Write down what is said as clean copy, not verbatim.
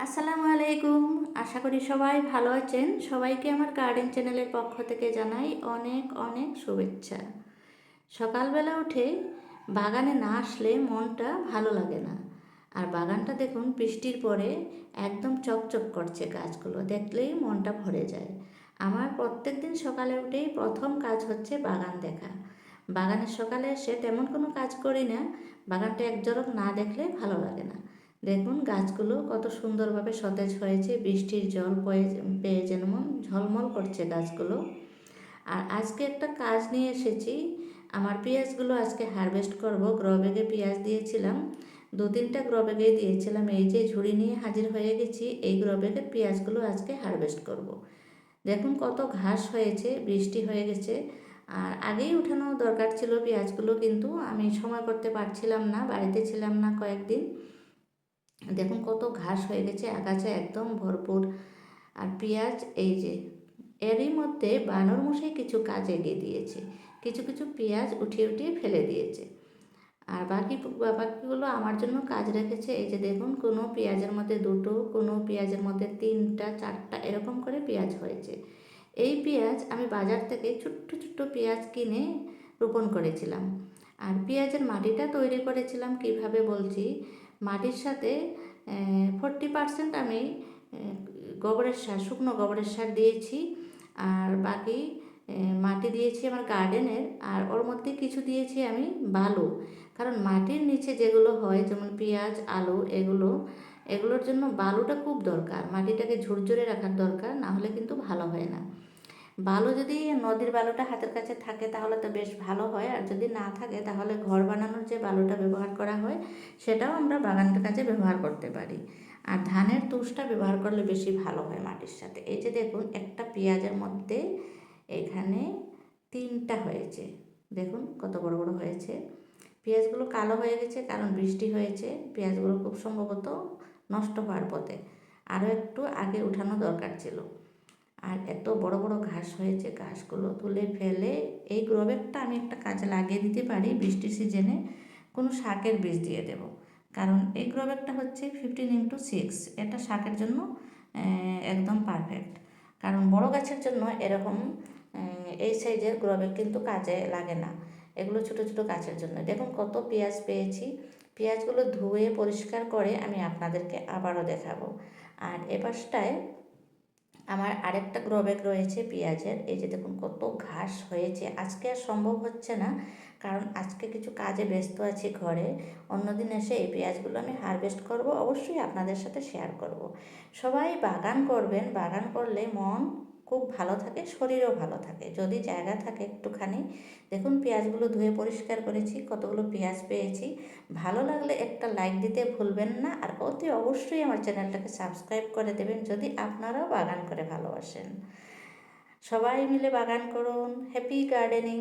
আসসালামু আলাইকুম। আশা করি সবাই ভালো আছেন। সবাইকে আমার গার্ডেন চ্যানেলের পক্ষ থেকে জানাই অনেক অনেক শুভেচ্ছা। সকালবেলা উঠে বাগানে না আসলে মনটা ভালো লাগে না। আর বাগানটা দেখুন বৃষ্টির পরে একদম চকচক করছে, গাছগুলো দেখলেই মনটা ভরে যায়। আমার প্রত্যেক দিন সকালে উঠেই প্রথম কাজ হচ্ছে বাগান দেখা। বাগানের সকালে এসে তেমন কোনো কাজ করি না, বাগানটা এক ঝলক না দেখলে ভালো লাগে না। দেখুন গাছগুলো কত সুন্দরভাবে সতেজ হয়েছে, বৃষ্টির জল পেয়ে যেমন ঝলমল করছে গাছগুলো। আর আজকে একটা কাজ নিয়ে এসেছি, আমার পেঁয়াজগুলো আজকে হারভেস্ট করব। গ্রো ব্যাগে পেঁয়াজ দিয়েছিলাম, 2-3টা গ্রো ব্যাগে দিয়েছিলাম। এই যে ঝুড়ি নিয়ে হাজির হয়ে গেছি, এই গ্রো ব্যাগের পেঁয়াজগুলো আজকে হারভেস্ট করব। দেখুন কত ঘাস হয়েছে, বৃষ্টি হয়ে গেছে। আর আগেই উঠানো দরকার ছিল পেঁয়াজগুলো, কিন্তু আমি সময় করতে পারছিলাম না, বাড়িতে ছিলাম না কয়েকদিন। দেখুন কত ঘাস হয়ে গেছে, আগাছা একদম ভরপুর। আর পেঁয়াজ এই যে এরই মধ্যে বানর মশাই কিছু কাজ এগিয়ে দিয়েছে, কিছু কিছু পেঁয়াজ উঠিয়ে উঠিয়ে ফেলে দিয়েছে। আর বাকিগুলো আমার জন্য কাজ রেখেছে। এই যে দেখুন, কোনো পেঁয়াজের মধ্যে 2টো, কোনো পেঁয়াজের মধ্যে 3টা 4টা এরকম করে পেঁয়াজ হয়েছে। এই পেঁয়াজ আমি বাজার থেকে ছোট্ট ছোট্ট পেঁয়াজ কিনে রোপণ করেছিলাম। আর পেঁয়াজের মাটিটা তৈরি করেছিলাম কিভাবে বলছি। মাটির সাথে 40% আমি গোবরের সার, শুকনো গোবরের সার দিয়েছি। আর বাকি মাটি দিয়েছি আমার গার্ডেনের। আর ওর মধ্যে কিছু দিয়েছি আমি বালু, কারণ মাটির নিচে যেগুলো হয় যেমন পেঁয়াজ, আলু, এগুলোর জন্য বালুটা খুব দরকার। মাটিটাকে ঝুরঝুরে রাখার দরকার, না হলে কিন্তু ভালো হয় না। বালু যদি নদীর বালুটা হাতের কাছে থাকে তাহলে তো বেশ ভালো হয়, আর যদি না থাকে তাহলে ঘর বানানোর যে বালুটা ব্যবহার করা হয় সেটাও আমরা বাগানের কাজে ব্যবহার করতে পারি। আর ধানের তুষটা ব্যবহার করলে বেশি ভালো হয় মাটির সাথে। এই যে দেখুন, একটা পেঁয়াজের মধ্যে এখানে 3টা হয়েছে। দেখুন কত বড় বড় হয়েছে। পেঁয়াজগুলো কালো হয়ে গেছে কারণ বৃষ্টি হয়েছে। পেঁয়াজগুলো খুব সম্ভবত নষ্ট হওয়ার পথে, আরও একটু আগে উঠানো দরকার ছিল। আর এত বড় বড় ঘাস হয়েছে, ঘাসগুলো তুলে ফেলে এই গ্রো ব্যাগটা আমি একটা কাজে লাগিয়ে দিতে পারি। বৃষ্টির সিজনে কোনো শাকের বীজ দিয়ে দেব, কারণ এই গ্রো ব্যাগটা হচ্ছে 15x6, এটা শাকের জন্য একদম পারফেক্ট। কারণ বড় গাছের জন্য এরকম এই সাইজের গ্রো ব্যাগ কিন্তু কাজে লাগে না, এগুলো ছোট ছোট গাছের জন্য। দেখুন কত পেঁয়াজ পেয়েছি। পেঁয়াজগুলো ধুয়ে পরিষ্কার করে আমি আপনাদেরকে আবারও দেখাবো। আর এপাশটায় আমার আরেকটা গ্রো ব্যাগ রয়েছে পেঁয়াজের। এই যে দেখুন কত ঘাস হয়েছে। আজকে আর সম্ভব হচ্ছে না, কারণ আজকে কিছু কাজে ব্যস্ত আছি ঘরে। অন্যদিন এসে এই পেঁয়াজগুলো আমি হারভেস্ট করব, অবশ্যই আপনাদের সাথে শেয়ার করব। সবাই বাগান করবেন, বাগান করলে মন খুব ভালো থাকে, শরীরও ভালো থাকে যদি জায়গা থাকে একটুখানি। দেখুন পেঁয়াজগুলো ধুয়ে পরিষ্কার করেছি, কতগুলো পেঁয়াজ পেয়েছি। ভালো লাগলে একটা লাইক দিতে ভুলবেন না, আর অতি অবশ্যই আমার চ্যানেলটাকে সাবস্ক্রাইব করে দেবেন যদি আপনারাও বাগান করে ভালোবাসেন। সবাই মিলে বাগান করুন। Happy gardening.